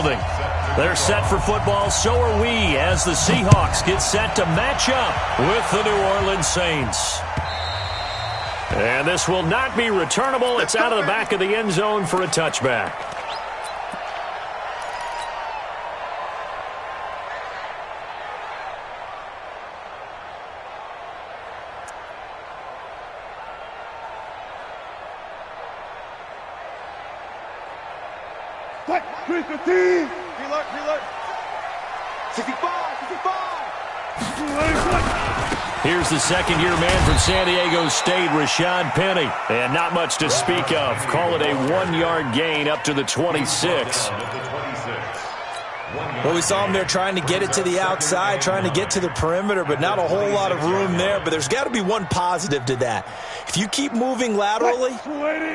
They're set for football, so are we, as the Seahawks get set to match up with the New Orleans Saints. And this will not be returnable. It's out of the back of the end zone for a touchback. Here's the second-year man from San Diego State, Rashad Penny. And not much to speak of. Call it a 1-yard gain up to the 26. Well, we saw him there trying to get it to the outside, trying to get to the perimeter, but not a whole lot of room there. But there's got to be one positive to that. If you keep moving laterally,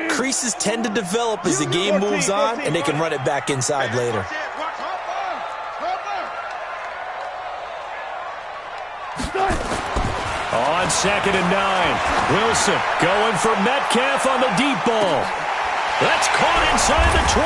creases tend to develop as the game moves on, and they can run it back inside later. On 2nd and 9, Wilson going for Metcalf on the deep ball. That's caught inside the 20.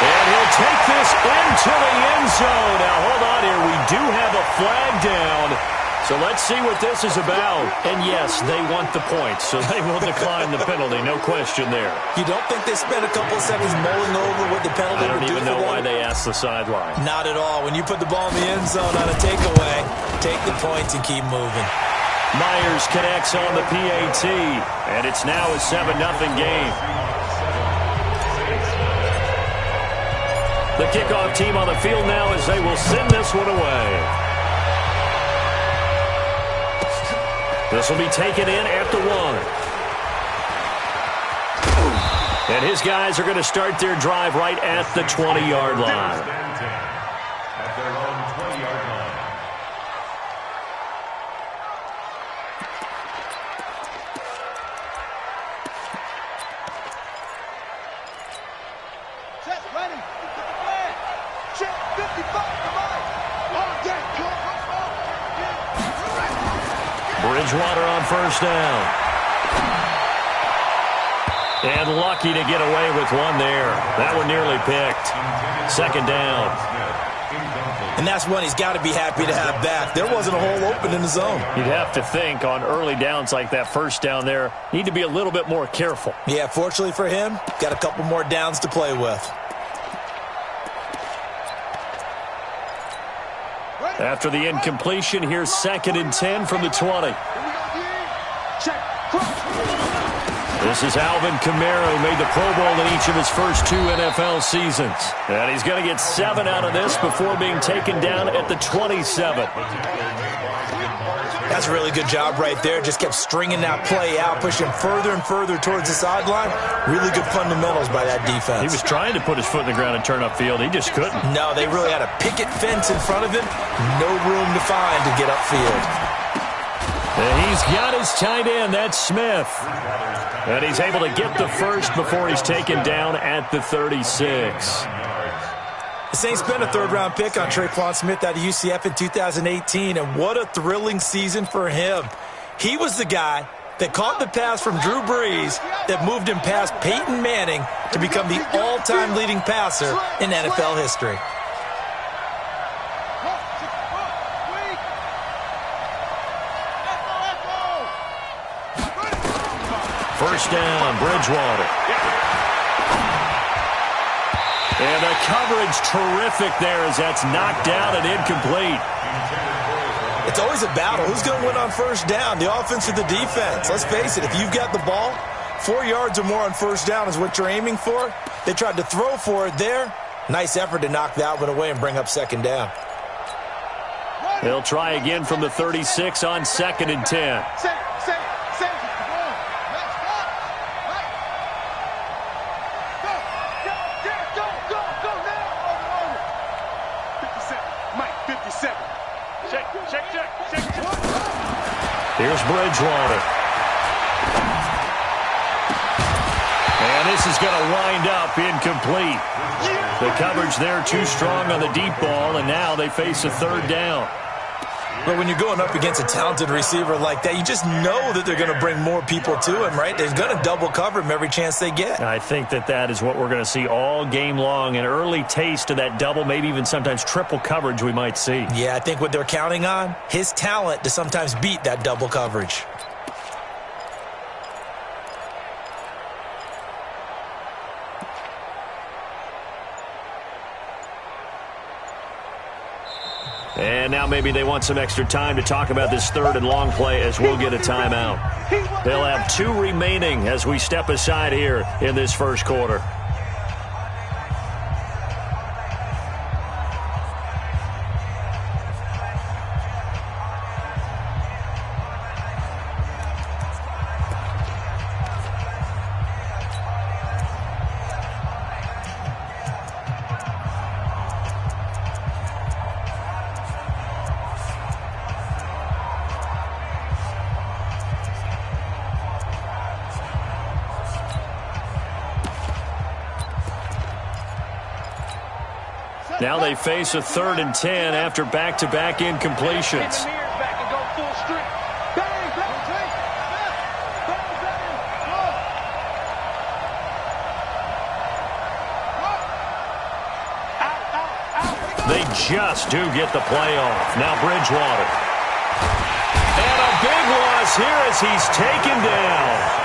And he'll take this into the end zone. Now, hold on here. We do have a flag down. So let's see what this is about. And, yes, they want the points, so they will decline the penalty. No question there. You don't think they spent a couple of seconds mulling over what the penalty would do? I don't even know why they asked the sideline. Not at all. When you put the ball in the end zone on a takeaway, take the points and keep moving. Myers connects on the PAT, and it's now a 7-0 game. The kickoff team on the field now as they will send this one away. This will be taken in at the 1. And his guys are going to start their drive right at the 20-yard line. At their own 20-yard line. Check, ready. Check, 55 to Mike. On deck, Bridgewater on first down. And lucky to get away with one there. That one nearly picked. 2nd down. And that's one he's got to be happy to have back. There wasn't a hole open in the zone. You'd have to think on early downs like that first down there, need to be a little bit more careful. Yeah, fortunately for him, got a couple more downs to play with. After the incompletion, here's 2nd and 10 from the 20. This is Alvin Kamara, who made the Pro Bowl in each of his first 2 NFL seasons. And he's going to get 7 out of this before being taken down at the 27. That's a really good job right there. Just kept stringing that play out, pushing further and further towards the sideline. Really good fundamentals by that defense. He was trying to put his foot in the ground and turn upfield. He just couldn't. No, they really had a picket fence in front of him. No room to find to get upfield. And he's got his tight end. That's Smith. And he's able to get the first before he's taken down at the 36. The Saints spent a 3rd-round pick on Tre'Quan Smith out of UCF in 2018, and what a thrilling season for him. He was the guy that caught the pass from Drew Brees that moved him past Peyton Manning to become the all-time leading passer in NFL history. First down, Bridgewater. And the coverage terrific there as that's knocked down and incomplete. It's always a battle. Who's going to win on first down, the offense or the defense? Let's face it, if you've got the ball, 4 yards or more on first down is what you're aiming for. They tried to throw for it there. Nice effort to knock that one away and bring up 2nd down. They'll try again from the 36 on 2nd and 10. Here's Bridgewater. And this is going to wind up incomplete. The coverage there too strong on the deep ball, and now they face a 3rd down. But when you're going up against a talented receiver like that, you just know that they're going to bring more people to him, right? They're going to double cover him every chance they get. I think that is what we're going to see all game long, an early taste of that double, maybe even sometimes triple coverage we might see. Yeah, I think what they're counting on, his talent to sometimes beat that double coverage. And now maybe they want some extra time to talk about this third and long play as we'll get a timeout. They'll have 2 remaining as we step aside here in this first quarter. Now they face a 3rd and 10 after back-to-back incompletions. They just do get the play off. Now Bridgewater. And a big loss here as he's taken down.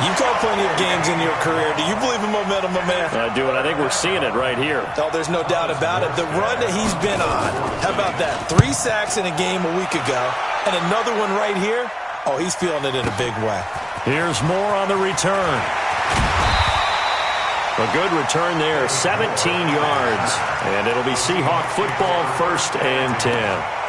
You've called plenty of games in your career. Do you believe in momentum, my man? I do, and I think we're seeing it right here. Oh, there's no doubt about it. The run that he's been on, how about that? 3 sacks in a game a week ago, and another one right here. Oh, he's feeling it in a big way. Here's more on the return. A good return there, 17 yards. And it'll be Seahawk football, 1st and 10.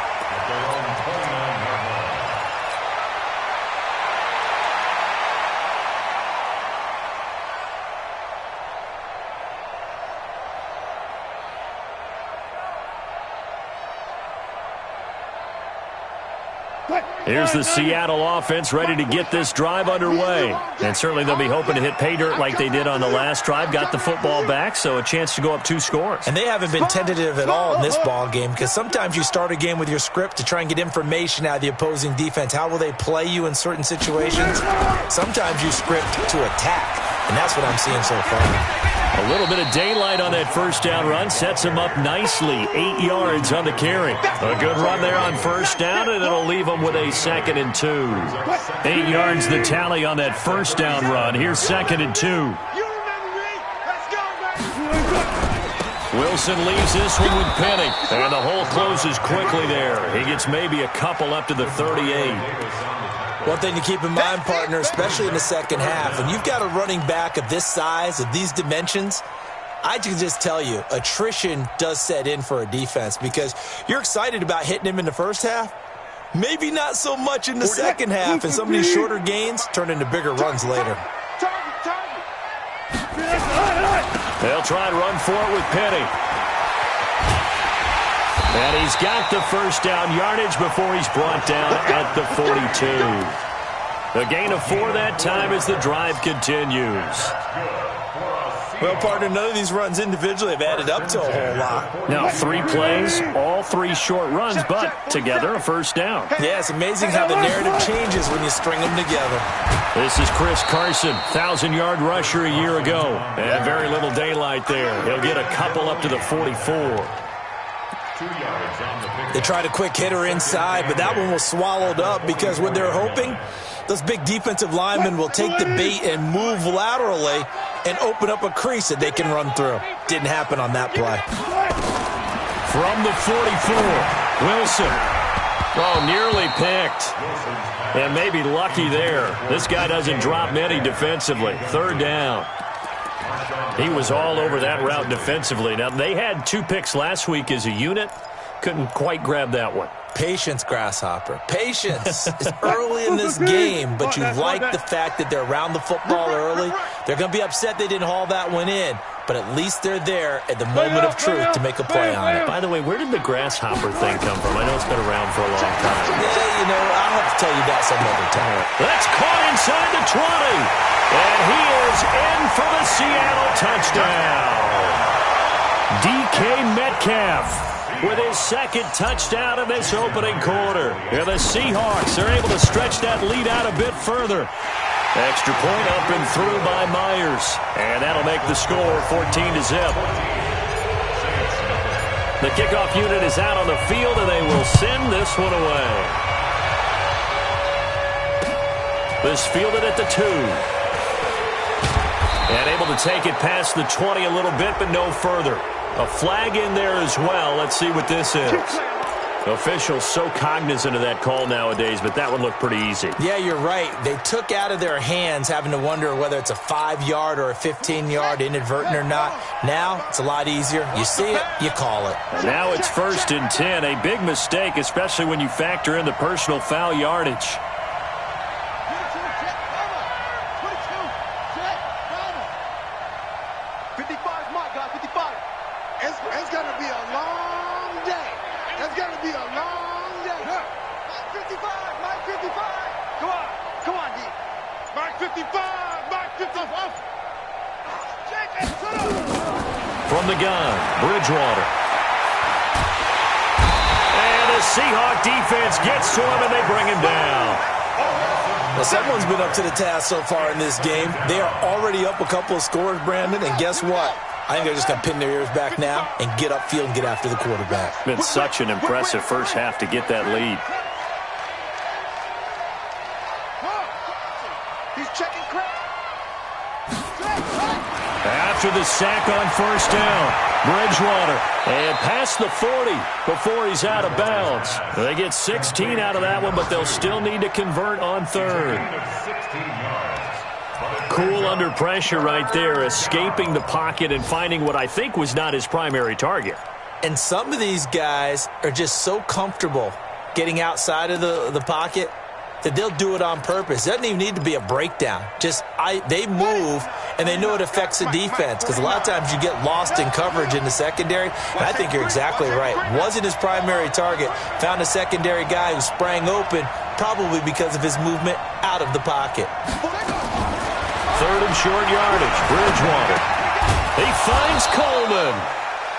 Here's the Seattle offense ready to get this drive underway. And certainly they'll be hoping to hit pay dirt like they did on the last drive. Got the football back, so a chance to go up 2 scores. And they haven't been tentative at all in this ball game because sometimes you start a game with your script to try and get information out of the opposing defense. How will they play you in certain situations? Sometimes you script to attack, and that's what I'm seeing so far. A little bit of daylight on that first down run sets him up nicely. 8 yards on the carry. A good run there on first down, and it'll leave him with a 2nd and 2. 8 yards the tally on that first down run. Here's 2nd and 2. Wilson leaves this one with Penny, and the hole closes quickly there. He gets maybe a couple up to the 38. One thing to keep in mind, partner, especially in the second half, when you've got a running back of this size, of these dimensions, I can just tell you, attrition does set in for a defense because you're excited about hitting him in the first half. Maybe not so much in the second half, and some of these shorter gains turn into bigger runs later. They'll try and run for it with Penny. And he's got the first down yardage before he's brought down at the 42. A gain of 4 that time as the drive continues. Well, partner, none of these runs individually have added up to a whole lot. Now 3 plays, all 3 short runs, but together a first down. Yeah, it's amazing how the narrative changes when you string them together. This is Chris Carson, 1,000-yard rusher a year ago. And very little daylight there. He'll get a couple up to the 44. They tried a quick hitter inside, but that one was swallowed up because what they're hoping, those big defensive linemen will take the bait and move laterally and open up a crease that they can run through. Didn't happen on that play. From the 44, Wilson. Oh, nearly picked. And maybe lucky there. This guy doesn't drop many defensively. 3rd down. He was all over that route defensively. Now, they had 2 picks last week as a unit. Couldn't quite grab that one. Patience, Grasshopper. Patience. It's early in this game, but you like the fact that they're around the football early. They're going to be upset they didn't haul that one in, but at least they're there at the moment of truth to make a play on it. By the way, where did the Grasshopper thing come from? I know it's been around for a long time. Yeah, you know, I'll have to tell you that some other time. That's caught inside the 20. And he is in for the Seattle touchdown. DK Metcalf. with his second touchdown in this opening quarter. And the Seahawks are able to stretch that lead out a bit further. Extra point up and through by Myers. And that'll make the score 14-0. The kickoff unit is out on the field, and they will send this one away. This fielded at the 2. And able to take it past the 20 a little bit, but no further. A flag in there as well. Let's see what this is. Officials so cognizant of that call nowadays, but that one looked pretty easy. Yeah, you're right. They took out of their hands having to wonder whether it's a 5-yard or a 15-yard inadvertent or not. Now it's a lot easier. You see it, you call it. And now it's 1st and 10. A big mistake, especially when you factor in the personal foul yardage. 55, my God, 55. It's going to be a long day. It's going to be a long day. Mark 55, Mark 55. Come on, D. Mark 55, Mark 55. From the gun, Bridgewater. And the Seahawk defense gets to him, and they bring him down. Well, someone's been up to the task so far in this game. They are already up a couple of scores, Brandon, and guess what? I think they're just going to pin their ears back now and get upfield and get after the quarterback. Been such an impressive first half to get that lead. He's checking crack. After the sack on 1st down, Bridgewater, and past the 40 before he's out of bounds. They get 16 out of that one, but they'll still need to convert on 3rd. Cool under pressure right there, escaping the pocket and finding what I think was not his primary target. And some of these guys are just so comfortable getting outside of the pocket that they'll do it on purpose. It doesn't even need to be a breakdown. They move, and they know it affects the defense because a lot of times you get lost in coverage in the secondary. And I think you're exactly right. Wasn't his primary target. Found a secondary guy who sprang open, probably because of his movement out of the pocket. 3rd and short yardage, Bridgewater. He finds Coleman.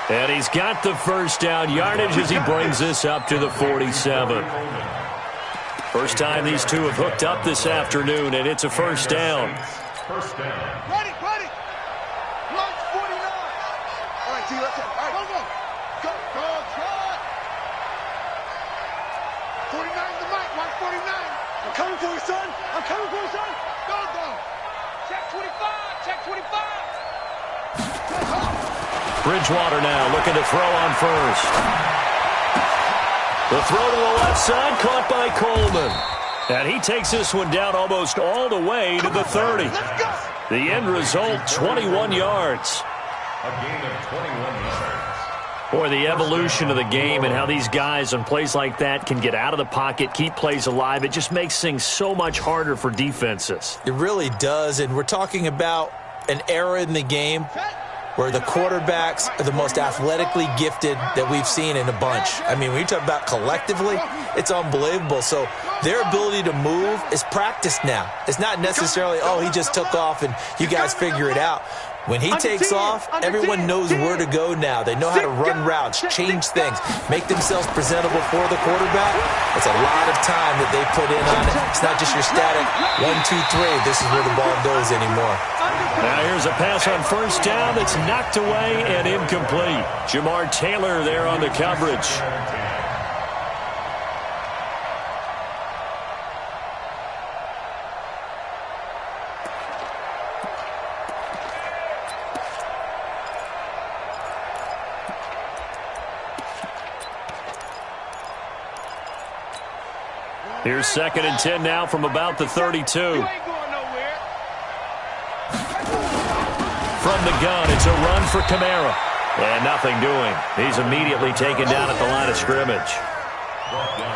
And he's got the 1st down yardage as he brings this up to the 47. First time these two have hooked up this afternoon, and it's a 1st down. Ready. Lunch 49. All right, T, let's go. All right, go. Go, try. 49 the mic, Mark 49. I'm coming for you, son. Go. Check 25, check 25. Bridgewater now looking to throw on 1st. The throw to the left side, caught by Coleman. And he takes this one down almost all the way to the 30. The end result, 21 yards. A gain of 21 yards. Boy, the evolution of the game and how these guys on plays like that can get out of the pocket, keep plays alive, it just makes things so much harder for defenses. It really does, and we're talking about an era in the game where the quarterbacks are the most athletically gifted that we've seen in a bunch. I mean, when you talk about collectively, it's unbelievable. So their ability to move is practiced now. It's not necessarily, oh, he just took off and you guys figure it out. When he takes off, everyone knows where to go now. They know how to run routes, change things, make themselves presentable for the quarterback. It's a lot of time that they put in on it. It's not just your static 1, 2, 3. This is where the ball goes anymore. Now here's a pass on 1st down that's knocked away and incomplete. Jamar Taylor there on the coverage. Here's 2nd and 10 now from about the 32. From the gun, it's a run for Kamara. And nothing doing. He's immediately taken down at the line of scrimmage.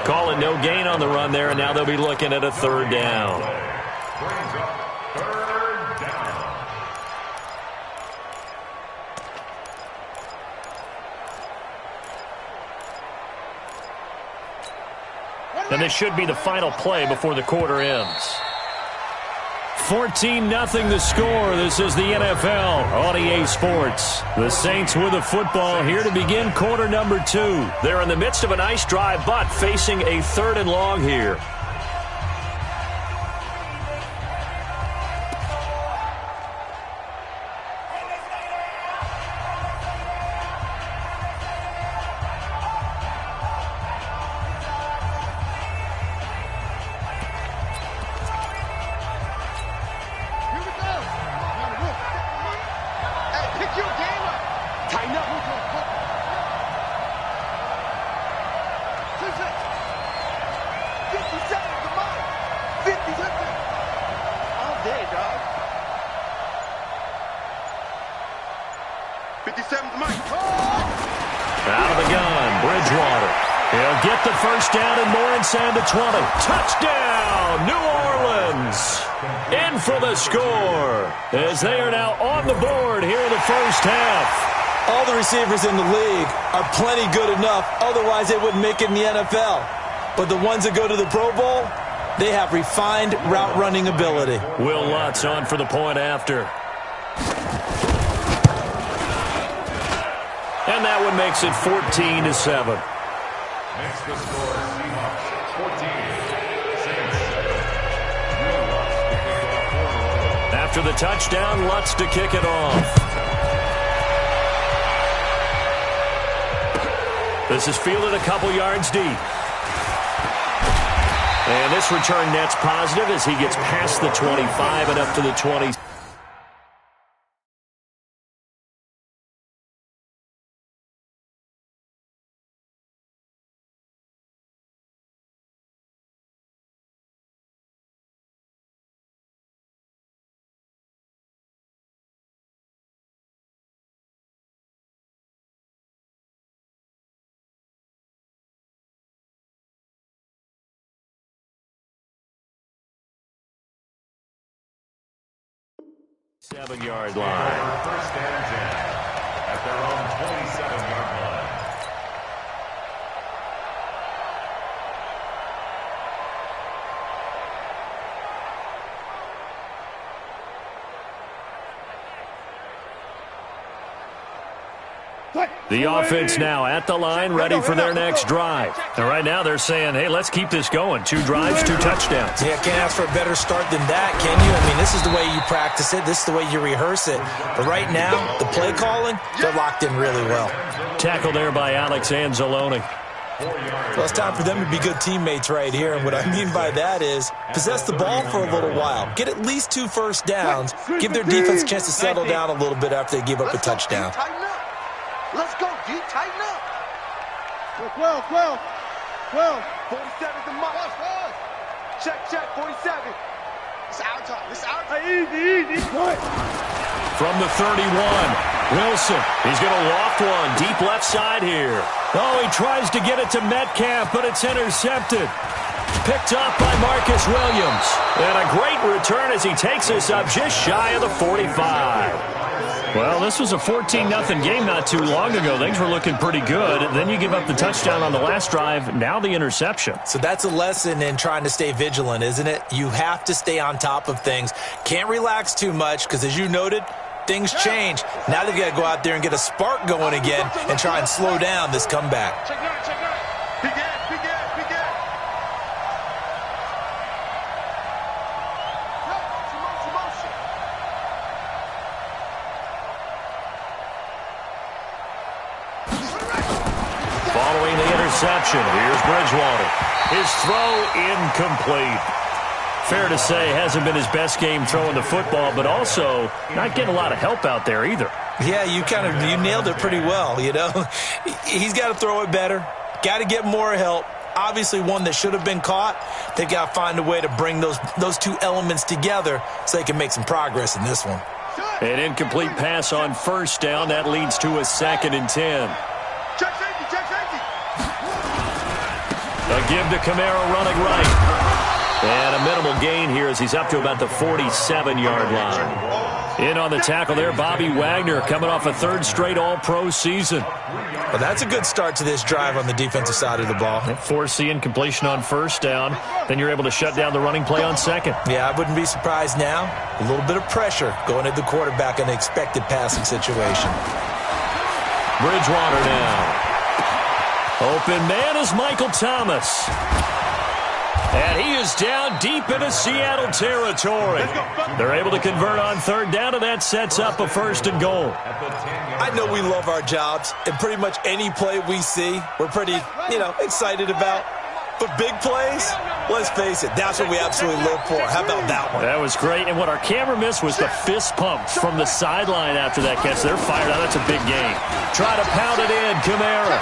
Calling no gain on the run there, and now they'll be looking at a 3rd down. Brings up 3rd down. And this should be the final play before the quarter ends. 14-0 the score. This is the NFL on EA Sports. The Saints with the football here to begin quarter number 2. They're in the midst of a nice drive, but facing a 3rd and long here. Out of the gun, Bridgewater. He'll get the first down and more inside the 20. Touchdown, New Orleans. In for the score as they are now on the board here in the first half. All the receivers in the league are plenty good enough, otherwise they wouldn't make it in the NFL. But the ones that go to the Pro Bowl, they have refined route running ability. Will Lutz on for the point after. And that one makes it 14-7. Makes the score Seahawks 14, Saints 7. After the touchdown, Lutz to kick it off. This is fielded a couple yards deep. And this return net's positive as he gets past the 25 and up to the 20. Seven-yard line. First and 10 at their own 27-yard line. The offense now at the line, ready for their next drive. And right now they're saying, hey, let's keep this going. 2 drives, 2 touchdowns. Yeah, can't ask for a better start than that, can you? I mean, this is the way you practice it. This is the way you rehearse it. But right now, the play calling, they're locked in really well. Tackle there by Alex Anzalone. Well, it's time for them to be good teammates right here. And what I mean by that is possess the ball for a little while. Get at least 2 first downs. Give their defense a chance to settle down a little bit after they give up a touchdown. Let's go, D. Tighten up. 12. 47's the mark. Check, 47. It's our time. It's our time. Easy. From the 31, Wilson. He's going to loft one deep left side here. Oh, he tries to get it to Metcalf, but it's intercepted. Picked up by Marcus Williams. And a great return as he takes us up just shy of the 45. Well, this was a 14-0 game not too long ago. Things were looking pretty good. Then you give up the touchdown on the last drive. Now the interception. So that's a lesson in trying to stay vigilant, isn't it? You have to stay on top of things. Can't relax too much because, as you noted, things change. Now they've got to go out there and get a spark going again and try and slow down this comeback. Check out. Begin. Following the interception, here's Bridgewater. His throw incomplete. Fair to say, hasn't been his best game throwing the football, but also not getting a lot of help out there either. Yeah, you nailed it pretty well, you know. He's got to throw it better. Got to get more help. Obviously one that should have been caught. They've got to find a way to bring those 2 elements together so they can make some progress in this one. An incomplete pass on first down. That leads to a 2nd and 10. Check safety. A give to Kamara running right. And a minimal gain here as he's up to about the 47-yard line. In on the tackle there, Bobby Wagner, coming off a third straight All-Pro season. Well, that's a good start to this drive on the defensive side of the ball. Forcing incompletion on first down. Then you're able to shut down the running play on second. Yeah, I wouldn't be surprised now. A little bit of pressure going at the quarterback in an expected passing situation. Bridgewater now. Open man is Michael Thomas. And he is down deep into Seattle territory. They're able to convert on third down, and that sets up a 1st and goal. I know we love our jobs, and pretty much any play we see, we're pretty, excited about. But big plays, let's face it, that's what we absolutely live for. How about that one? That was great, and what our camera missed was the fist pump from the sideline after that catch. They're fired out. That's a big game. Try to pound it in, Kamara.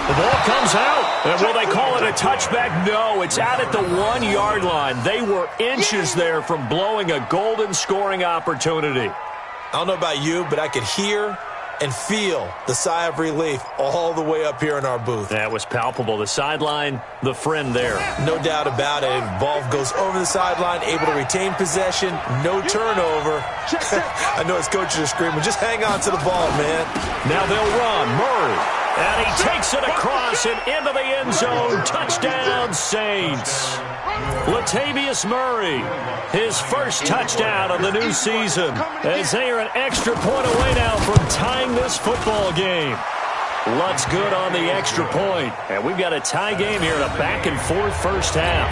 The ball comes out. And will they call it a touchback? No, it's out at the 1-yard line. They were inches there from blowing a golden scoring opportunity. I don't know about you, but I could hear and feel the sigh of relief all the way up here in our booth. That was palpable. The sideline, the friend there. No doubt about it. Ball goes over the sideline, able to retain possession, no turnover. I know his coaches are screaming, just hang on to the ball, man. Now they'll run. Murray. And he takes it across and into the end zone. Touchdown, Saints. Latavius Murray, his first touchdown of the new season, as they are an extra point away now from tying this football game. Lutz good on the extra point. And we've got a tie game here in a back-and-forth first half.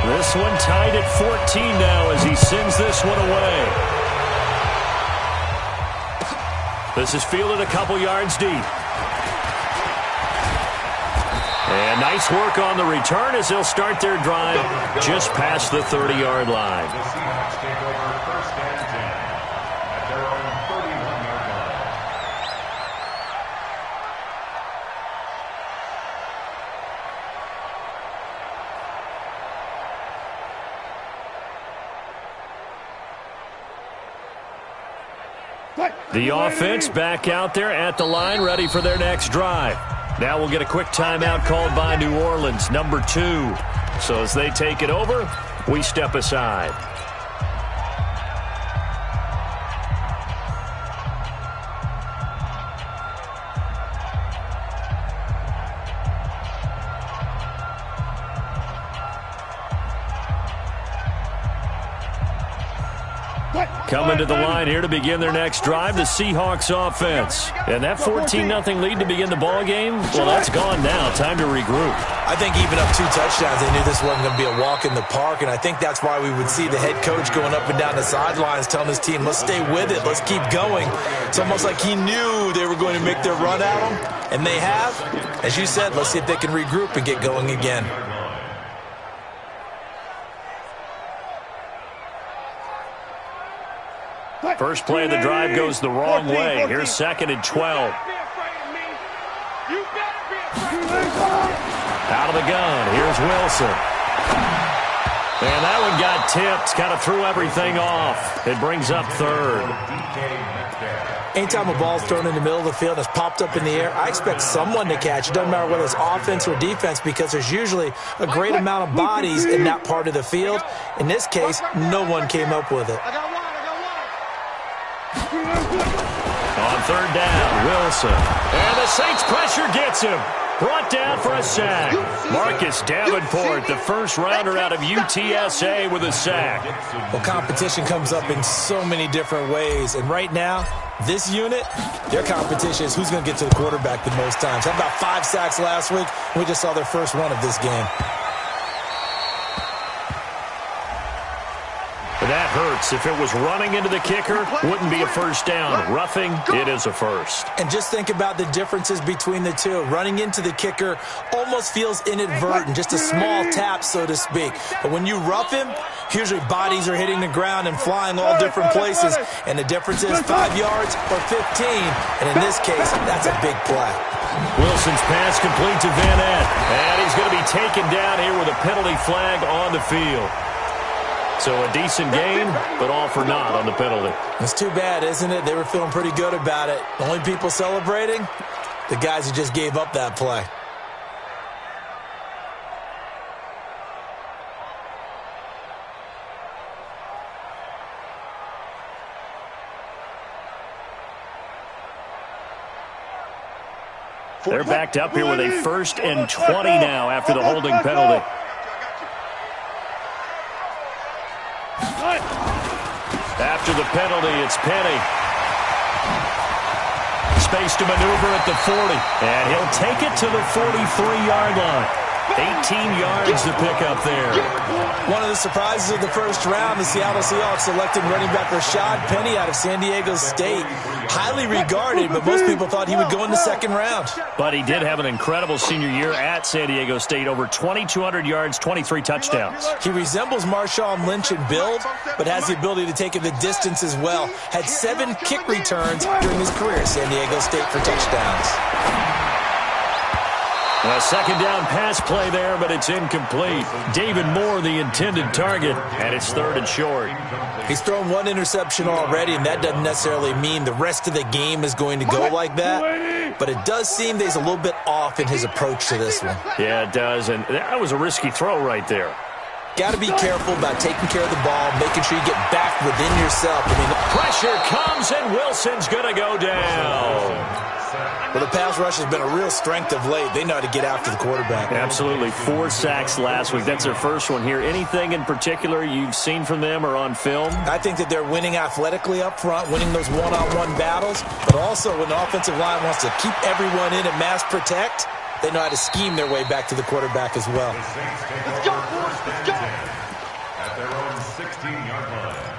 This one tied at 14 now as he sends this one away. This is fielded a couple yards deep. And nice work on the return as they'll start their drive just past the 30-yard line. The Seahawks take over 1st and 10 at their own 31-yard line. The offense back out there at the line, ready for their next drive. Now we'll get a quick timeout called by New Orleans, number 2. So as they take it over, we step aside. Coming to the line here to begin their next drive, the Seahawks offense. And that 14-0 lead to begin the ball game, well, that's gone now. Time to regroup. I think even up 2 touchdowns, they knew this wasn't going to be a walk in the park, and I think that's why we would see the head coach going up and down the sidelines telling his team, let's stay with it, let's keep going. It's almost like he knew they were going to make their run at him, and they have. As you said, let's see if they can regroup and get going again. First play of the drive goes the wrong way. Here's 2nd and 12. Out of the gun. Here's Wilson. And that one got tipped. Kind of threw everything off. It brings up 3rd. Anytime a ball's thrown in the middle of the field and it's popped up in the air, I expect someone to catch. It doesn't matter whether it's offense or defense because there's usually a great amount of bodies in that part of the field. In this case, no one came up with it. On 3rd down, Wilson. And the Saints pressure gets him. Brought down for a sack. Marcus Davenport, the first rounder out of UTSA with a sack. Well, competition comes up in so many different ways. And right now, this unit, their competition is who's going to get to the quarterback the most times. Had about 5 sacks last week. We just saw their first one of this game. That hurts. If it was running into the kicker, wouldn't be a first down. Roughing, it is a first. And just think about the differences between the two. Running into the kicker almost feels inadvertent, just a small tap, so to speak. But when you rough him, usually bodies are hitting the ground and flying all different places. And the difference is 5 yards or 15. And in this case, that's a big play. Wilson's pass complete to Van Ness. And he's going to be taken down here with a penalty flag on the field. So a decent game, but all for naught on the penalty. It's too bad, isn't it? They were feeling pretty good about it. The only people celebrating, the guys who just gave up that play. They're backed up here with a 1st and 20 now after the holding penalty. After the penalty, it's Penny. Space to maneuver at the 40. And he'll take it to the 43-yard line. 18 yards to pick up there. One of the surprises of the first round, the Seattle Seahawks selecting running back Rashad Penny out of San Diego State. Highly regarded, but most people thought he would go in the second round. But he did have an incredible senior year at San Diego State. Over 2,200 yards, 23 touchdowns. He resembles Marshawn Lynch in build, but has the ability to take it the distance as well. Had 7 kick returns during his career at San Diego State for touchdowns. A second down pass play there, but it's incomplete. David Moore, the intended target, and it's 3rd and short. He's thrown 1 interception already, and that doesn't necessarily mean the rest of the game is going to go like that. But it does seem that he's a little bit off in his approach to this one. Yeah, it does, and that was a risky throw right there. Got to be careful about taking care of the ball, making sure you get back within yourself. Pressure comes, and Wilson's going to go down. Well, the pass rush has been a real strength of late. They know how to get after the quarterback. Absolutely. 4 sacks last week. That's their first one here. Anything in particular you've seen from them or on film? I think that they're winning athletically up front, winning those one-on-one battles, but also when the offensive line wants to keep everyone in and mass protect, they know how to scheme their way back to the quarterback as well. Let's go, boys. Let's go. At their own 16-yard line.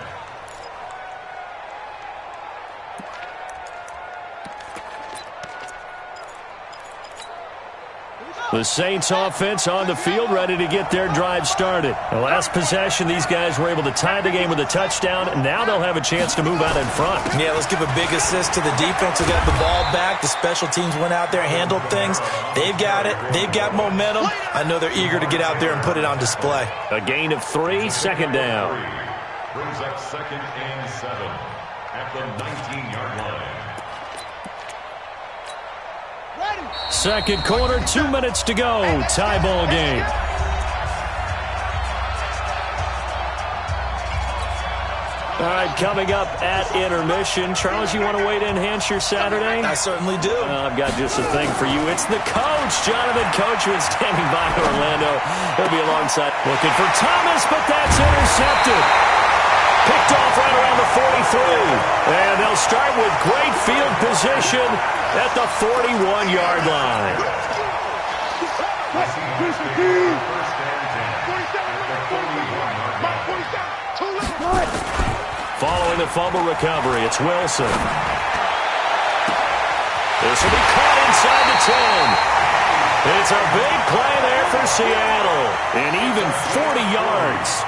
The Saints offense on the field, ready to get their drive started. The last possession, these guys were able to tie the game with a touchdown. Now they'll have a chance to move out in front. Yeah, let's give a big assist to the defense who got the ball back. The special teams went out there, handled things. They've got it. They've got momentum. I know they're eager to get out there and put it on display. A gain of 3, second down. Brings up 2nd and 7 at the 19-yard line. Second quarter, 2 minutes to go. Tie ball game. All right, coming up at intermission. Charles, you want to wait to enhance your Saturday? I certainly do. I've got just a thing for you. It's the coach, Jonathan Coachman, standing by Orlando. He'll be alongside. Looking for Thomas, but that's intercepted. Picked off right around the 43. And they'll start with great field position at the 41-yard line. Following the fumble recovery, it's Wilson. This will be caught inside the 10. It's a big play there for Seattle. And even 40 yards.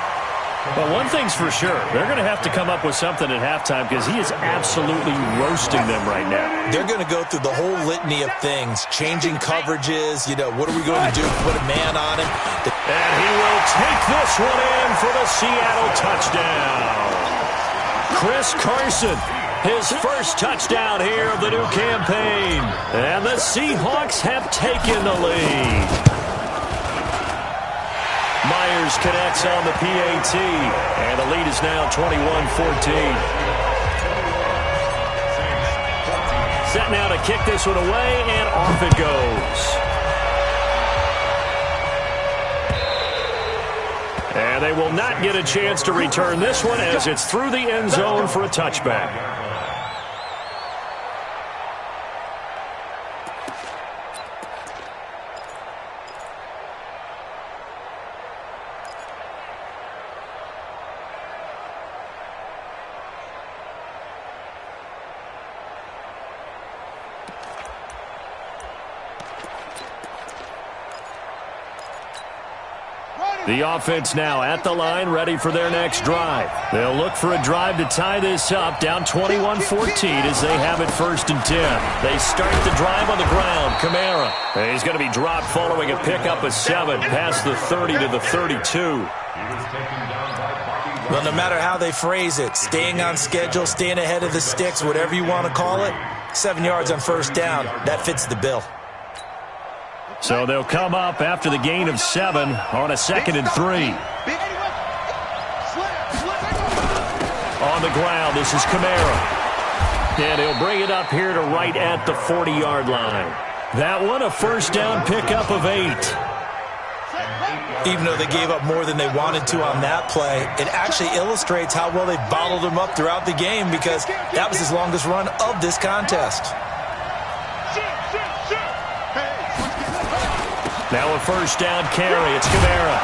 But one thing's for sure, they're going to have to come up with something at halftime because he is absolutely roasting them right now. They're going to go through the whole litany of things, changing coverages, what are we going to do? Put a man on him. And he will take this one in for the Seattle touchdown. Chris Carson, his first touchdown here of the new campaign. And the Seahawks have taken the lead. Myers connects on the PAT, and the lead is now 21-14. Set now to kick this one away, and off it goes. And they will not get a chance to return this one as it's through the end zone for a touchback. The offense now at the line, ready for their next drive. They'll look for a drive to tie this up, down 21-14 as they have it 1st and 10. They start the drive on the ground. Kamara. He's going to be dropped following a pickup of 7 past the 30 to the 32. Well, no matter how they phrase it, staying on schedule, staying ahead of the sticks, whatever you want to call it, 7 yards on 1st down, that fits the bill. So they'll come up after the gain of 7 on a 2nd and 3. On the ground, this is Kamara. And he'll bring it up here to right at the 40-yard line. That one a first down pickup of 8. Even though they gave up more than they wanted to on that play, it actually illustrates how well they bottled them up throughout the game because that was his longest run of this contest. Now a first down carry. It's Kamara.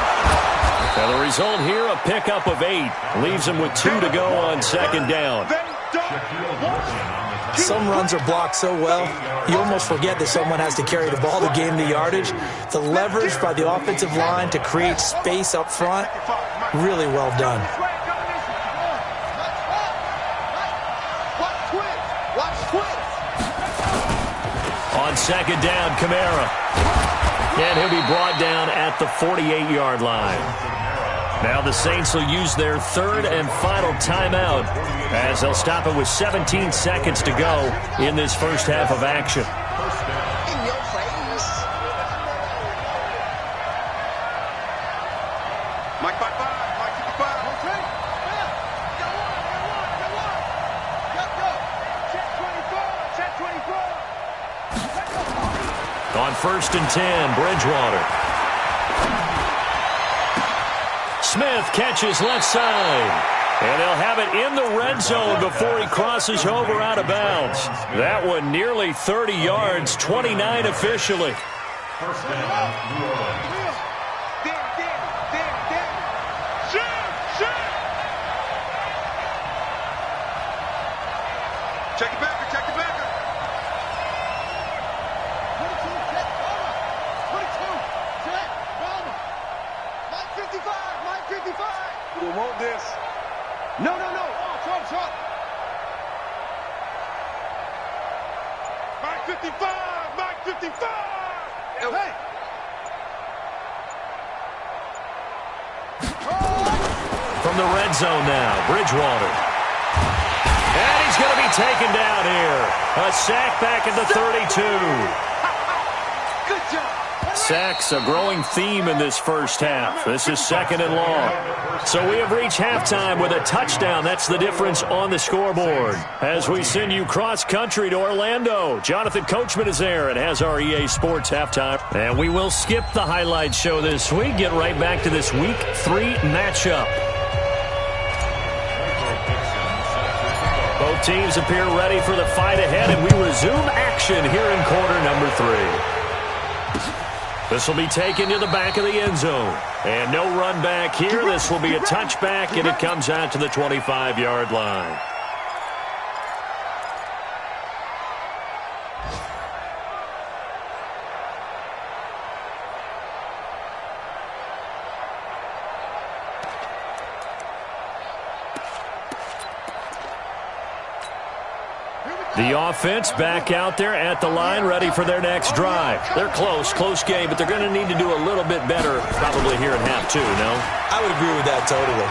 And the result here, a pickup of 8. Leaves him with 2 to go on second down. Some runs are blocked so well, you almost forget that someone has to carry the ball to gain the yardage. The leverage by the offensive line to create space up front, really well done. On second down, Kamara. And he'll be brought down at the 48-yard line. Now the Saints will use their third and final timeout as they'll stop it with 17 seconds to go in this first half of action. In your face. Mike 5-5, Mike 55. Okay. Go. Check 24. On first and 10, Bridgewater. Smith catches left side. And they'll have it in the red zone before he crosses over out of bounds. That one nearly 30 yards, 29 officially. First down, New Orleans. Check it back. 22, check, Palmer. 22, check, Palmer. Mike 55. We want this. No. Oh, Trump. Mike 55. Hey. From the red zone now, Bridgewater. And he's going to be taken down here. A sack back at the 32. Good job. Sacks a growing theme in this first half. This is second and long. So we have reached halftime with a touchdown. That's the difference on the scoreboard. As we send you cross-country to Orlando, Jonathan Coachman is there and has our EA Sports halftime. And we will skip the highlight show this week. Get right back to this Week 3 matchup. Both teams appear ready for the fight ahead, and we resume action here in quarter number 3. This will be taken to the back of the end zone. And no run back here. This will be a touchback, and it comes out to the 25-yard line. The offense back out there at the line, ready for their next drive. They're close game, but they're going to need to do a little bit better probably here in half 2, no? I would agree with that totally.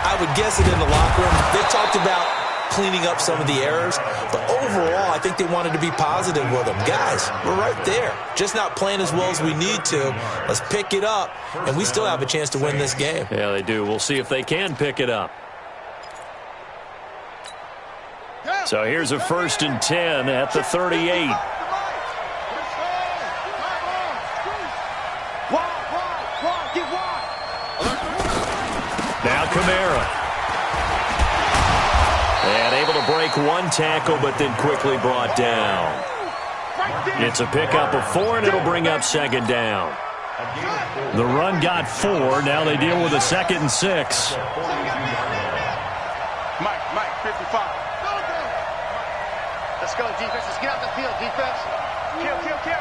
I would guess it in the locker room. They talked about cleaning up some of the errors, but overall, I think they wanted to be positive with them. Guys, we're right there. Just not playing as well as we need to. Let's pick it up, and we still have a chance to win this game. Yeah, they do. We'll see if they can pick it up. So here's a first and 10 at the 38. Now Kamara. And able to break one tackle, but then quickly brought down. It's a pickup of 4, and it'll bring up second down. The run got 4. Now they deal with a second and 6. Mike, 55. Let's go, defense. Let's get out the field, defense. Kill.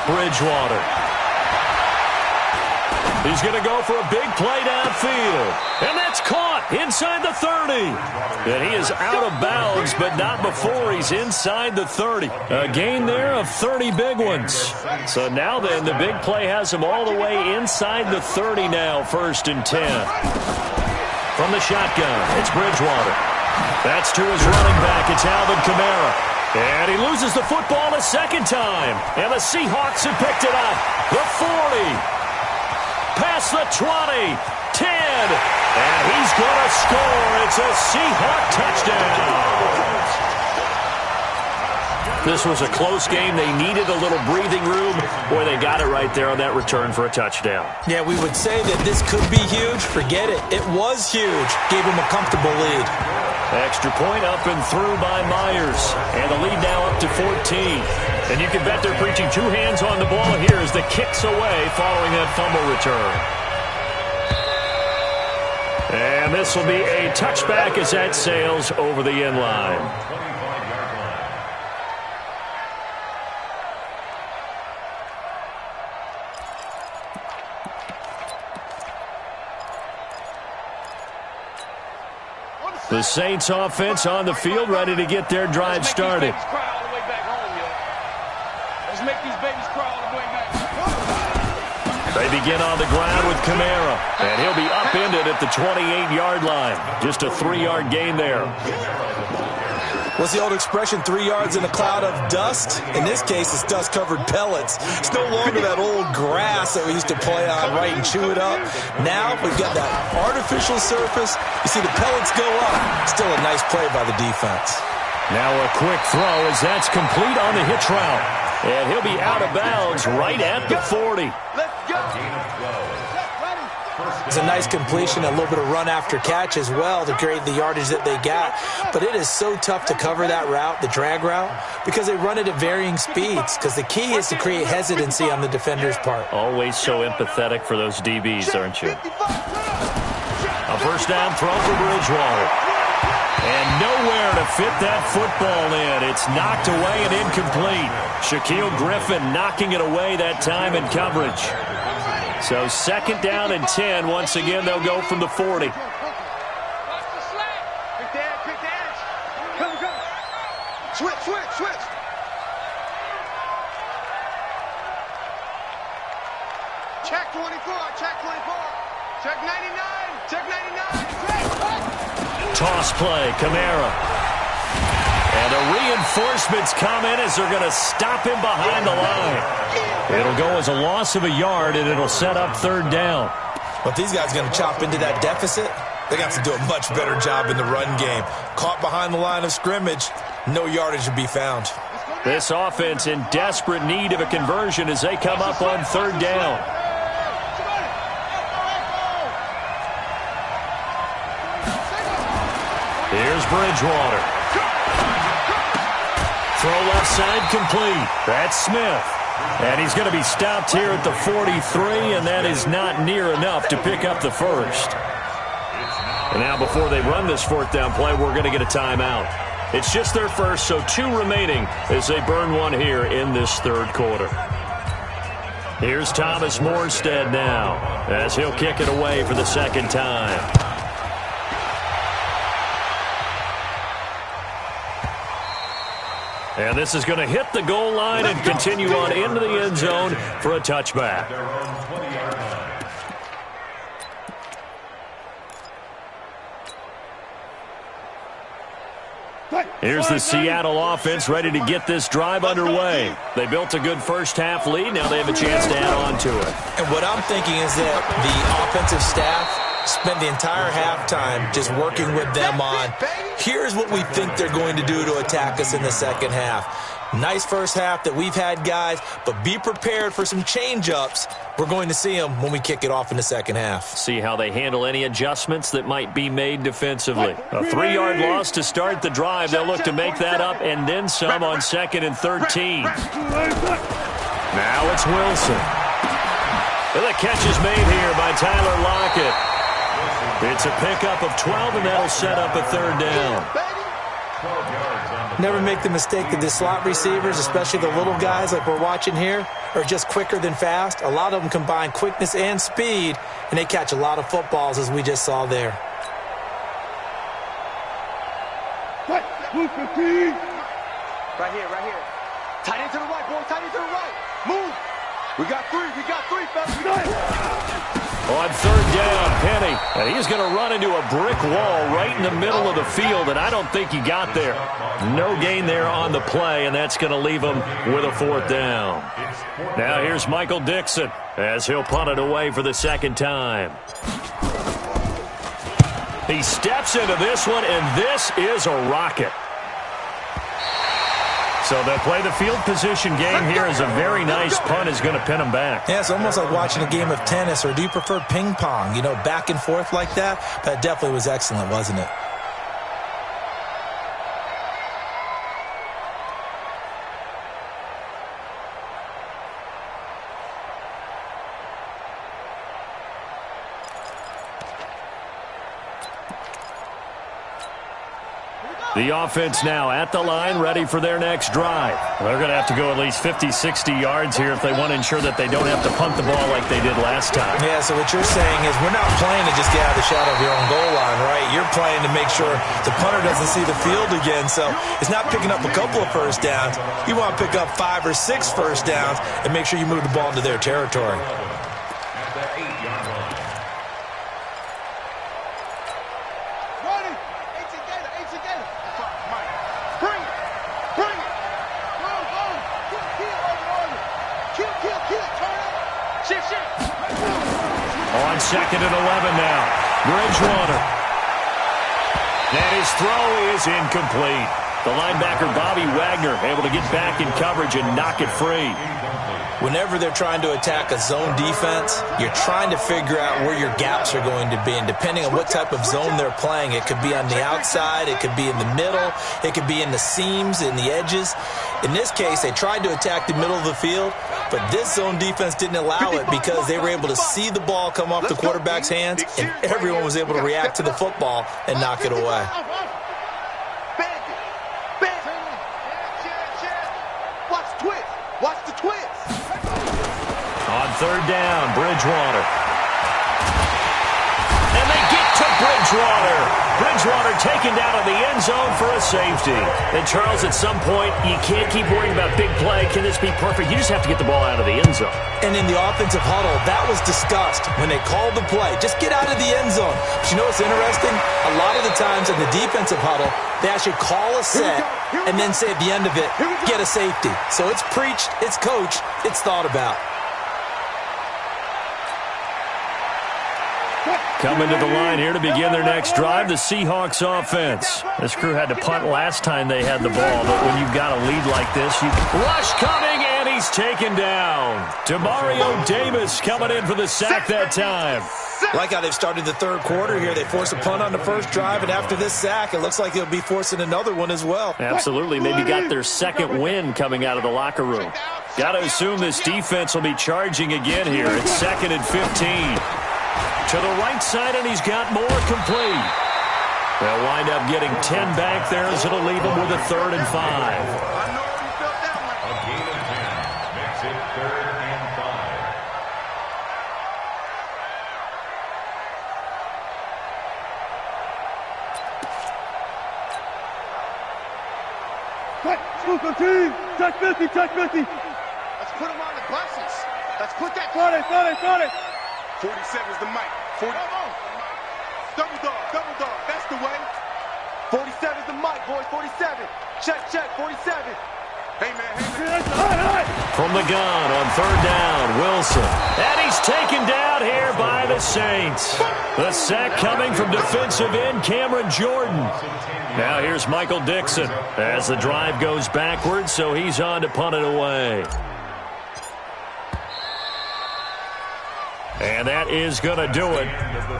Bridgewater. He's going to go for a big play downfield. And that's caught inside the 30. And he is out of bounds, but not before he's inside the 30. A gain there of 30 big ones. So now then, the big play has him all the way inside the 30 now, first and 10. From the shotgun, it's Bridgewater. That's to his running back. It's Alvin Kamara. And he loses the football a second time. And the Seahawks have picked it up. The 40. Past the 20. 10. And he's going to score. It's a Seahawk touchdown. This was a close game. They needed a little breathing room. Boy, they got it right there on that return for a touchdown. Yeah, we would say that this could be huge. Forget it. It was huge. Gave them a comfortable lead. Extra point up and through by Myers. And the lead now up to 14. And you can bet they're preaching two hands on the ball here as the kick's away following that fumble return. And this will be a touchback as that sails over the end line. The Saints offense on the field, ready to get their drive started. Let's make these babies cry all the way back. They begin on the ground with Kamara, and he'll be upended at the 28-yard line. Just a 3-yard gain there. What's the old expression, 3 yards in a cloud of dust? In this case, it's dust-covered pellets. It's no longer that old grass that we used to play on, right, and chew it up. Now we've got that artificial surface. You see the pellets go up. Still a nice play by the defense. Now a quick throw as that's complete on the hitch route. And he'll be out of bounds right at the 40. Let's go. It's a nice completion, a little bit of run after catch as well to create the yardage that they got. But it is so tough to cover that route, the drag route, because they run it at varying speeds. Because the key is to create hesitancy on the defender's part. Always so empathetic for those DBs, aren't you? A first down throw for Bridgewater. And nowhere to fit that football in. It's knocked away and incomplete. Shaquille Griffin knocking it away that time in coverage. So second down and 10. Once again, they'll go from the 40. Quick dance. Come. Switch. Check 24. Check 99. Toss play, Kamara. And the reinforcements come in as they're going to stop him behind the line. It'll go as a loss of a yard, and it'll set up third down. But these guys are going to chop into that deficit. They're going to have to do a much better job in the run game. Caught behind the line of scrimmage, no yardage to be found. This offense in desperate need of a conversion as they come up on third down. Here's Bridgewater. Throw left side complete. That's Smith. And he's going to be stopped here at the 43, and that is not near enough to pick up the first. And now before they run this fourth down play, we're going to get a timeout. It's just their first, so 2 remaining as they burn one here in this third quarter. Here's Thomas Morstead now as he'll kick it away for the second time. And this is going to hit the goal line and continue on into the end zone for a touchback. Here's the Seattle offense ready to get this drive underway. They built a good first-half lead. Now they have a chance to add on to it. And what I'm thinking is that the offensive staff spent the entire halftime just working with them on, here's what we think they're going to do to attack us in the second half. Nice first half that we've had, guys, but be prepared for some change-ups. We're going to see them when we kick it off in the second half. See how they handle any adjustments that might be made defensively. A 3-yard loss to start the drive. They'll look to make that up and then some on 2nd and 13. Now it's Wilson. And the catch is made here by Tyler Lockett. It's a pickup of 12, and that'll set up a third down. Never make the mistake that the slot receivers, especially the little guys like we're watching here, are just quicker than fast. A lot of them combine quickness and speed, and they catch a lot of footballs, as we just saw there. Right here. Tight end to the right, boy. Tight end to the right. Move. We got three, fellas. On third down, Penny. And he's going to run into a brick wall right in the middle of the field, and I don't think he got there. No gain there on the play, and that's going to leave him with a fourth down. Now here's Michael Dixon as he'll punt it away for the second time. He steps into this one, and this is a rocket. So they'll play the field position game here as a very nice punt is going to pin them back. Yeah, it's almost like watching a game of tennis, or do you prefer ping pong? You know, back and forth like that? That definitely was excellent, wasn't it? The offense now at the line, ready for their next drive. They're going to have to go at least 50, 60 yards here if they want to ensure that they don't have to punt the ball like they did last time. Yeah, so what you're saying is we're not playing to just get out of the shadow of your own goal line, right? You're playing to make sure the punter doesn't see the field again. So it's not picking up a couple of first downs. You want to pick up 5 or 6 first downs and make sure you move the ball into their territory. At the 8-yard line. On 2nd and 11 now. Bridgewater. And his throw is incomplete. The linebacker, Bobby Wagner, able to get back in coverage and knock it free. Whenever they're trying to attack a zone defense, you're trying to figure out where your gaps are going to be. And depending on what type of zone they're playing, it could be on the outside, it could be in the middle, it could be in the seams, in the edges. In this case, they tried to attack the middle of the field, but this zone defense didn't allow it because they were able to see the ball come off the quarterback's hands, and everyone was able to react to the football and knock it away. Watch the twist. On 3rd down, Bridgewater. And they get to Bridgewater. Bridgewater taken down in the end zone for a safety. And, Charles, at some point, you can't keep worrying about big play. Can this be perfect? You just have to get the ball out of the end zone. And in the offensive huddle, that was discussed when they called the play. Just get out of the end zone. But you know what's interesting? A lot of the times in the defensive huddle, they actually call a set and then say at the end of it, get a safety. So it's preached, it's coached, it's thought about. Coming to the line here to begin their next drive, the Seahawks offense. This crew had to punt last time they had the ball, but when you've got a lead like this, rush coming, and he's taken down. Demario Davis coming in for the sack that time. Like how they've started the third quarter here. They forced a punt on the first drive, and after this sack, it looks like they'll be forcing another one as well. Absolutely. Maybe got their second win coming out of the locker room. Got to assume this defense will be charging again here. It's 2nd and 15. To the right side, and he's got more complete. They'll wind up getting 10 back there, as it'll leave them with a 3rd and 5. A gain of 10 makes it 3rd and 5. Scoop the team. Touch 50, touch 50. Let's put him on the buses. Let's put that. Got it. 47's the mic. 40. Double dog. That's the way. 47's the mic, boys. 47. Check. 47. Hey, man. From the gun on 3rd down, Wilson. And he's taken down here by the Saints. The sack coming from defensive end Cameron Jordan. Now here's Michael Dixon as the drive goes backwards, so he's on to punt it away. And that is going to do it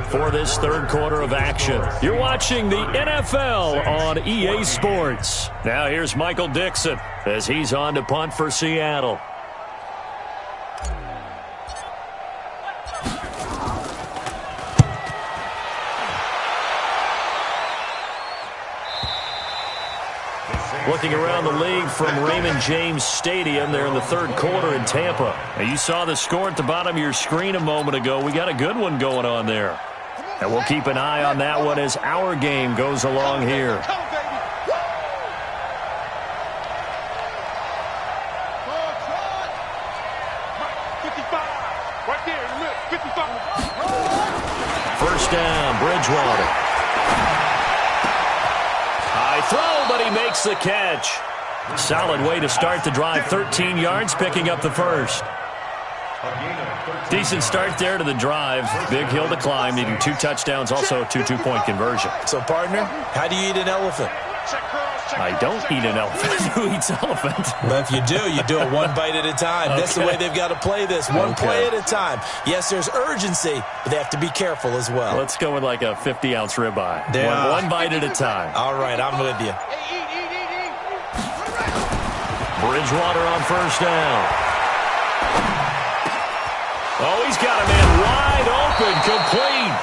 for this third quarter of action. You're watching the NFL on EA Sports. Now here's Michael Dixon as he's on to punt for Seattle. Looking around the league from Raymond James Stadium there in the third quarter in Tampa. Now, you saw the score at the bottom of your screen a moment ago. We got a good one going on there. And we'll keep an eye on that one as our game goes along here. First down, Bridgewater. High throw, but he makes the catch. Solid way to start the drive. 13 yards, picking up the first. Decent start there to the drive. Big hill to climb, needing 2 touchdowns, also a 2 two-point conversion. So, partner, how do you eat an elephant? I don't eat an elephant. Who eats elephant? But if you do it one bite at a time. Okay. That's the way they've got to play this, one play at a time. Yes, there's urgency, but they have to be careful as well. Let's go with like a 50-ounce ribeye. One bite at a time. All right, I'm with you. Bridgewater on first down. Oh, he's got a man wide open, complete.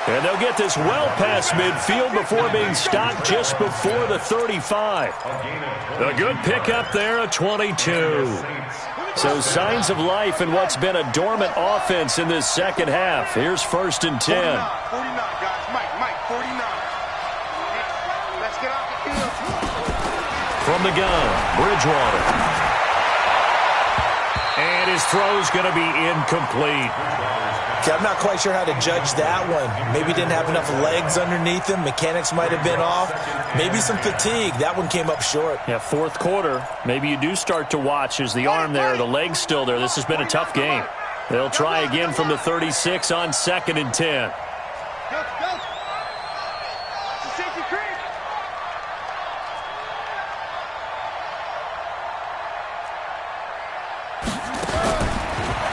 And they'll get this well past midfield before being stopped just before the 35. A good pickup there, a 22. So signs of life in what's been a dormant offense in this second half. Here's 1st and 10. 49, guys. Mike, 49. Let's get off the field. From the gun, Bridgewater. And his throw's going to be incomplete. Okay, I'm not quite sure how to judge that one. Maybe didn't have enough legs underneath him. Mechanics might have been off. Maybe some fatigue. That one came up short. Yeah, 4th quarter. Maybe you do start to watch as the arm there, the leg's still there. This has been a tough game. They'll try again from the 36 on 2nd and 10.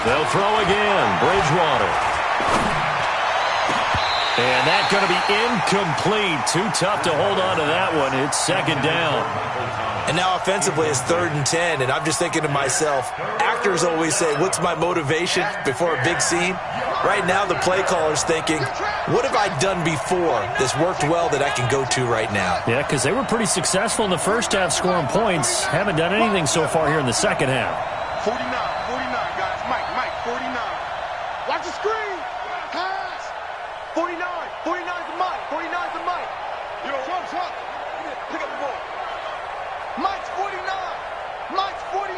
They'll throw again. Bridgewater. And that's going to be incomplete. Too tough to hold on to that one. It's 2nd down. And now offensively it's 3rd and 10. And I'm just thinking to myself, actors always say, what's my motivation before a big scene? Right now the play caller's thinking, what have I done before that's worked well that I can go to right now? Yeah, because they were pretty successful in the first half scoring points. Haven't done anything so far here in the second half. 49, guys. Mike, 49. Watch the screen. Pass. 49. 49's the Mike. 49's the Mike. Yo, Trump. Pick up the ball. Mike's 49. Mike's 49.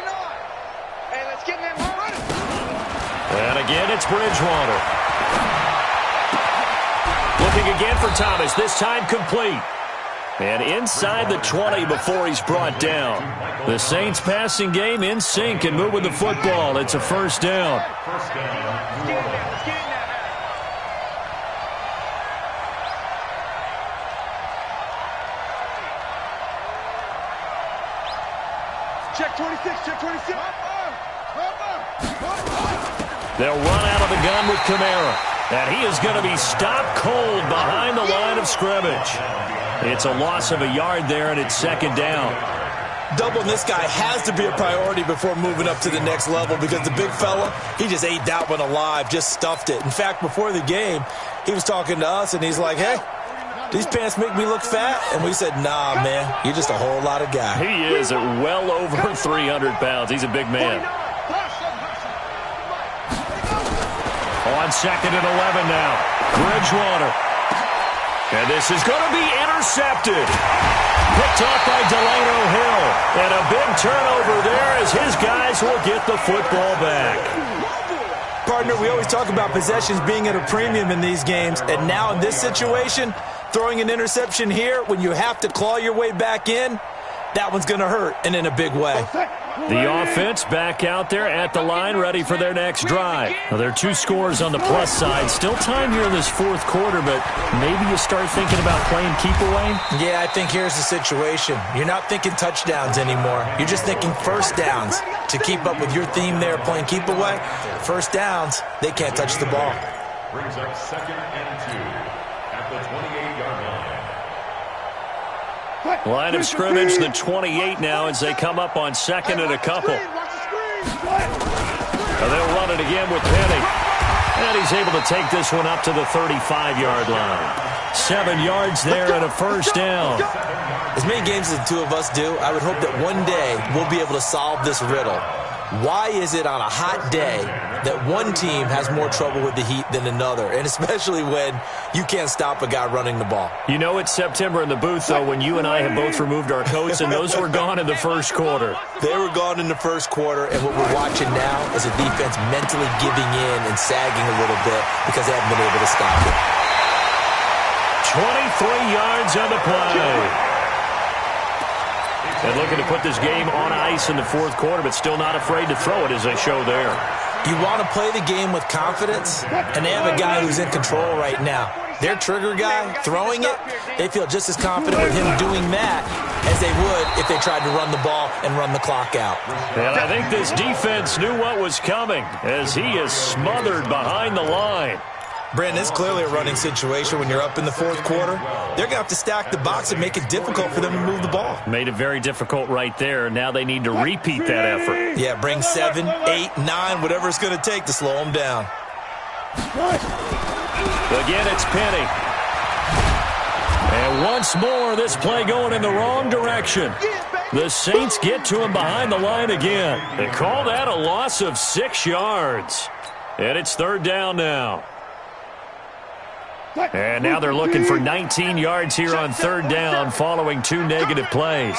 Hey, let's get in there. And again, it's Bridgewater. Looking again for Thomas. This time complete. And inside the 20 before he's brought down. The Saints passing game in sync and moving the football. It's a 1st down. Check 26, check 26. They'll run out of the gun with Kamara. And he is going to be stopped cold behind the line of scrimmage. It's a loss of a yard there, and it's 2nd down. Doubling this guy has to be a priority before moving up to the next level because the big fella, he just ate that one alive, just stuffed it. In fact, before the game, he was talking to us, and he's like, hey, these pants make me look fat? And we said, nah, man, you're just a whole lot of guy. He is at well over 300 pounds. He's a big man. On 2nd and 11 now. Bridgewater. And this is going to be intercepted. Picked off by Delano Hill. And a big turnover there as his guys will get the football back. Partner, we always talk about possessions being at a premium in these games. And now in this situation, throwing an interception here when you have to claw your way back in, that one's going to hurt, and in a big way. The offense back out there at the line, ready for their next drive. Well, there are 2 scores on the plus side. Still time here in this 4th quarter, but maybe you start thinking about playing keep away? Yeah, I think here's the situation. You're not thinking touchdowns anymore. You're just thinking 1st downs. To keep up with your theme there, playing keep away, 1st downs, they can't touch the ball. Brings up 2nd and 2 at the 28-yard line. Line of scrimmage, the 28 now as they come up on 2nd and a couple. And they'll run it again with Penny. And he's able to take this one up to the 35-yard line. 7 yards there and a 1st down. As many games as the two of us do, I would hope that one day we'll be able to solve this riddle. Why is it on a hot day that one team has more trouble with the heat than another? And especially when you can't stop a guy running the ball. You know it's September in the booth, though, when you and I have both removed our coats, and those were gone in the 1st quarter. They were gone in the 1st quarter, and what we're watching now is a defense mentally giving in and sagging a little bit because they haven't been able to stop it. 23 yards on the play. And looking to put this game on ice in the 4th quarter, but still not afraid to throw it as they show there. You want to play the game with confidence, and they have a guy who's in control right now. Their trigger guy throwing it, they feel just as confident with him doing that as they would if they tried to run the ball and run the clock out. And I think this defense knew what was coming as he is smothered behind the line. Brandon, it's clearly a running situation when you're up in the fourth quarter. They're going to have to stack the box and make it difficult for them to move the ball. Made it very difficult right there. Now they need to repeat that effort. Yeah, bring 7, 8, 9, whatever it's going to take to slow them down. Again, it's Penny. And once more, this play going in the wrong direction. The Saints get to him behind the line again. They call that a loss of 6 yards. And it's third down now. And now they're looking for 19 yards here on third down following 2 negative plays.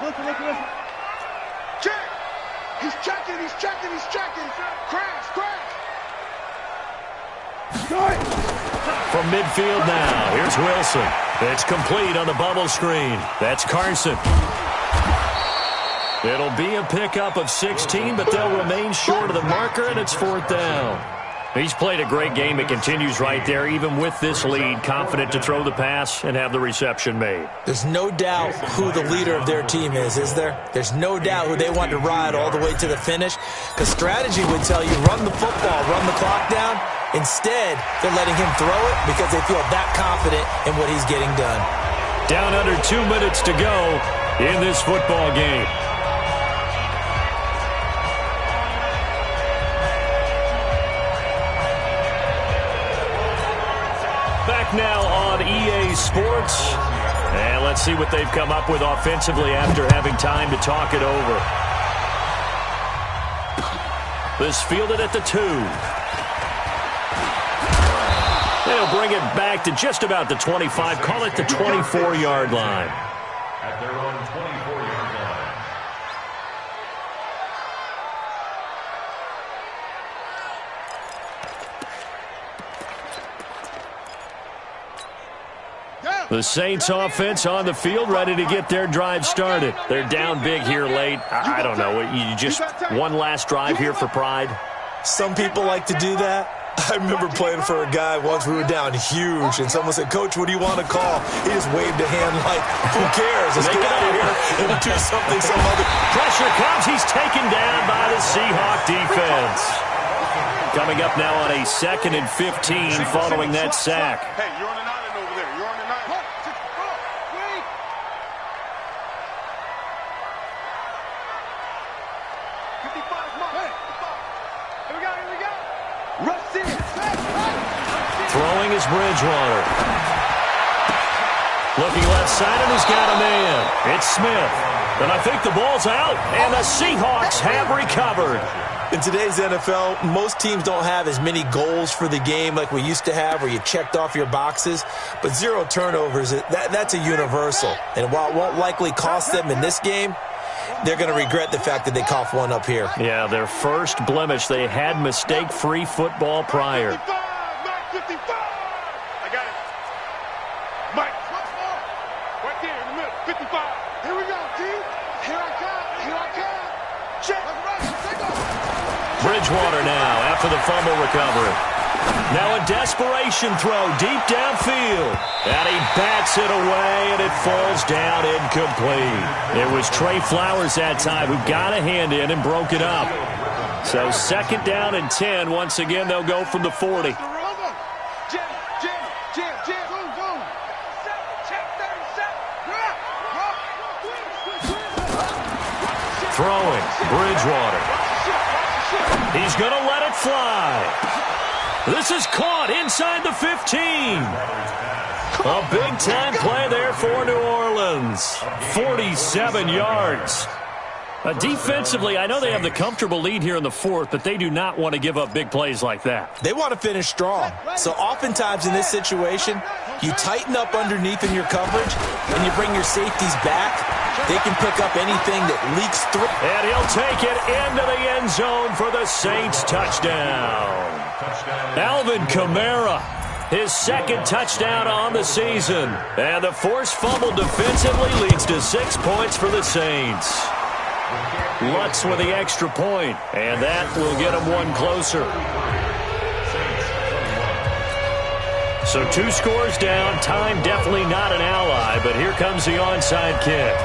Listen. Check. He's checking. Crash. From midfield now, here's Wilson. It's complete on the bubble screen. That's Carson. It'll be a pickup of 16, but they'll remain short of the marker, and it's fourth down. He's played a great game. It continues right there, even with this lead, confident to throw the pass and have the reception made. There's no doubt who the leader of their team is there? There's no doubt who they want to ride all the way to the finish, because strategy would tell you run the football, run the clock down. Instead, they're letting him throw it because they feel that confident in what he's getting done. Down under 2 minutes to go in this football game. Back now on EA Sports. And let's see what they've come up with offensively after having time to talk it over. This fielded at the 2. They'll bring it back to just about the 25. Call it the 24-yard line. At their own 24-yard line. The Saints offense on the field, ready to get their drive started. They're down big here late. I don't know. You just one last drive here for pride? Some people like to do that. I remember playing for a guy once. We were down huge, and someone said, "Coach, what do you want to call?" He just waved a hand like, "Who cares? Let's get out of here and do something some other." Pressure comes. He's taken down by the Seahawk defense. Coming up now on a 2nd and 15 following that sack. Hey, you're on an island over there. You're on an island. Wait. 55 mark. Here we go. Rush in. Throwing is Bridgewater. Looking left side, and he's got a man. It's Smith. And I think the ball's out, and the Seahawks have recovered. In today's NFL, most teams don't have as many goals for the game like we used to have where you checked off your boxes. But 0 turnovers, that's a universal. And while it won't likely cost them in this game, they're going to regret the fact that they coughed one up here. Yeah, their first blemish. They had mistake-free football prior. 55, Mike 55. I got it. Mike, right there in the middle, 55. Here we go, T. Here I come. Check. Take off. Bridgewater now after the fumble recovery. Now a desperation throw deep downfield. And he bats it away, and it falls down incomplete. It was Trey Flowers that time who got a hand in and broke it up. So 2nd down and 10. Once again, they'll go from the 40. Throwing, Bridgewater. He's going to let it fly. This is caught inside the 15. A big-time play there for New Orleans. 47 yards. Defensively, I know they have the comfortable lead here in the 4th, but they do not want to give up big plays like that. They want to finish strong. So oftentimes in this situation, you tighten up underneath in your coverage, and you bring your safeties back. They can pick up anything that leaks through. And he'll take it into the end zone for the Saints touchdown. Alvin Kamara, his 2nd touchdown on the season. And the forced fumble defensively leads to 6 points for the Saints. Lutz with the extra point, and that will get them one closer. So 2 scores down. Time definitely not an ally, but here comes the onside kick.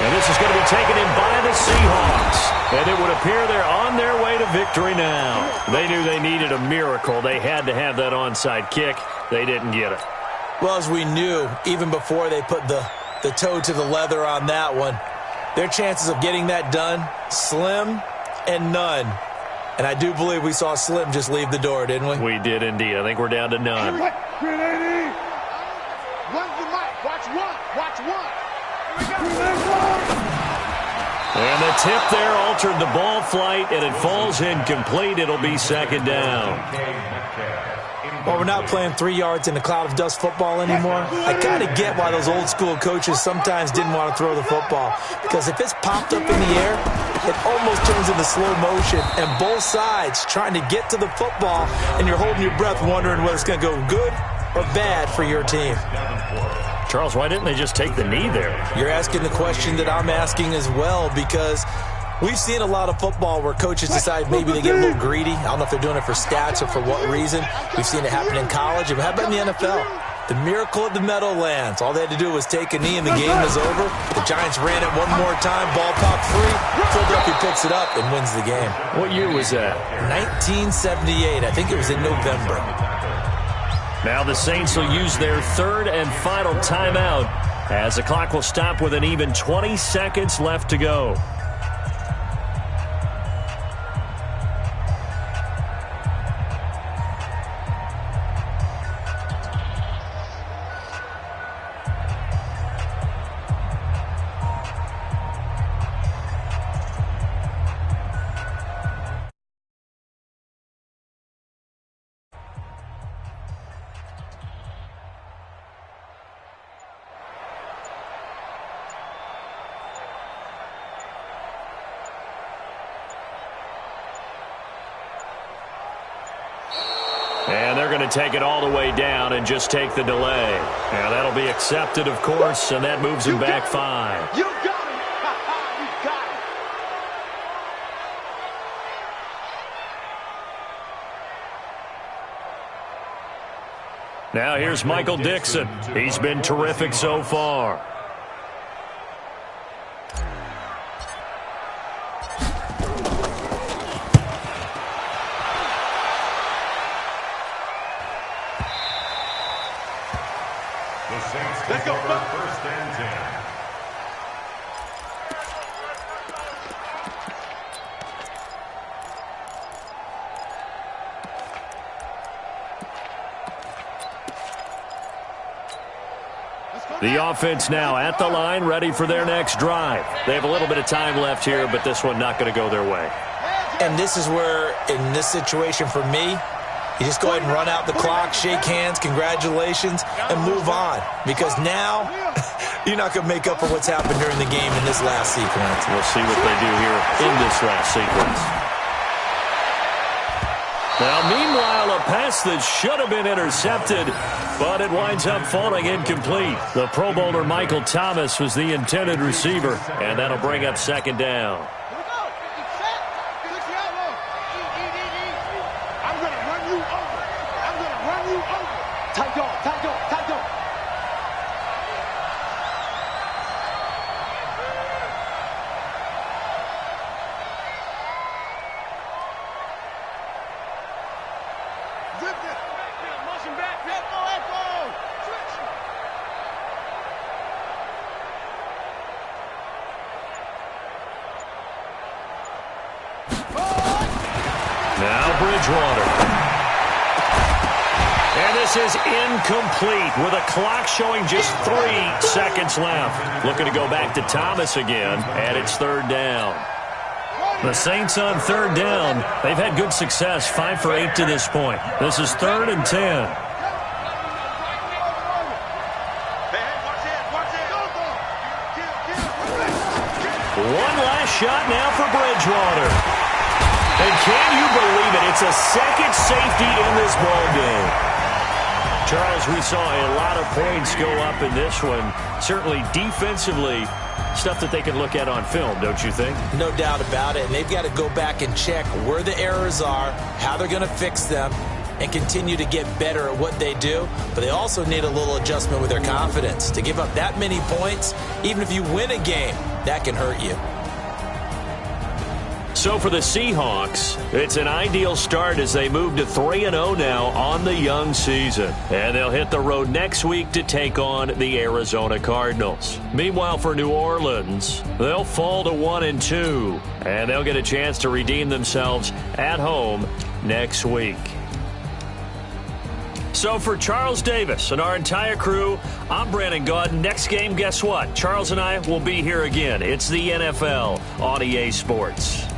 And this is going to be taken in by the Seahawks. And it would appear they're on their way to victory now. They knew they needed a miracle. They had to have that onside kick. They didn't get it. Well, as we knew, even before they put the toe to the leather on that one, their chances of getting that done, slim and none. And I do believe we saw Slim just leave the door, didn't we? We did indeed. I think we're down to none. Run the mic. Watch one. Watch one. And the tip there altered the ball flight, and it falls incomplete. It'll be second down. Well, we're not playing 3 yards in a cloud of dust football anymore. I kind of get why those old school coaches sometimes didn't want to throw the football. Because if it's popped up in the air, it almost turns into slow motion. And both sides trying to get to the football, and you're holding your breath wondering whether it's going to go good or bad for your team. Charles, why didn't they just take the knee there? You're asking the question that I'm asking as well, because we've seen a lot of football where coaches decide maybe they get a little greedy. I don't know if they're doing it for stats or for what reason. We've seen it happen in college. And how about in the NFL? The miracle of the Meadowlands. All they had to do was take a knee and the game was over. The Giants ran it one more time. Ball popped free. Philadelphia picks it up and wins the game. What year was that? 1978. I think it was in November. Now the Saints will use their third and final timeout as the clock will stop with an even 20 seconds left to go. And they're going to take it all the way down and just take the delay. Now that'll be accepted, of course, and that moves them back 5. You got it. You got it. Now here's Michael Dixon. He's been terrific so far. Let's go. First and 10. The offense now at the line, ready for their next drive. They have a little bit of time left here, but this one not going to go their way. And this is where, in this situation for me, you just go ahead and run out the clock, shake hands, congratulations, and move on. Because now, you're not going to make up for what's happened during the game in this last sequence. We'll see what they do here in this last sequence. Now, meanwhile, a pass that should have been intercepted, but it winds up falling incomplete. The Pro Bowler Michael Thomas was the intended receiver, and that'll bring up second down. Now Bridgewater. And this is incomplete with a clock showing just 3 seconds left. Looking to go back to Thomas again, and it's third down. The Saints on third down. They've had good success, 5 for 8 to this point. This is 3rd and 10. One last shot now for Bridgewater. And can you believe it? It's a second safety in this ball game. Charles, we saw a lot of points go up in this one. Certainly defensively, stuff that they can look at on film, don't you think? No doubt about it. And they've got to go back and check where the errors are, how they're going to fix them, and continue to get better at what they do, but they also need a little adjustment with their confidence. To give up that many points, even if you win a game, that can hurt you. So for the Seahawks, it's an ideal start as they move to 3-0 now on the young season. And they'll hit the road next week to take on the Arizona Cardinals. Meanwhile, for New Orleans, they'll fall to 1-2, and they'll get a chance to redeem themselves at home next week. So for Charles Davis and our entire crew, I'm Brandon Gaudin. Next game, guess what? Charles and I will be here again. It's the NFL on EA Sports.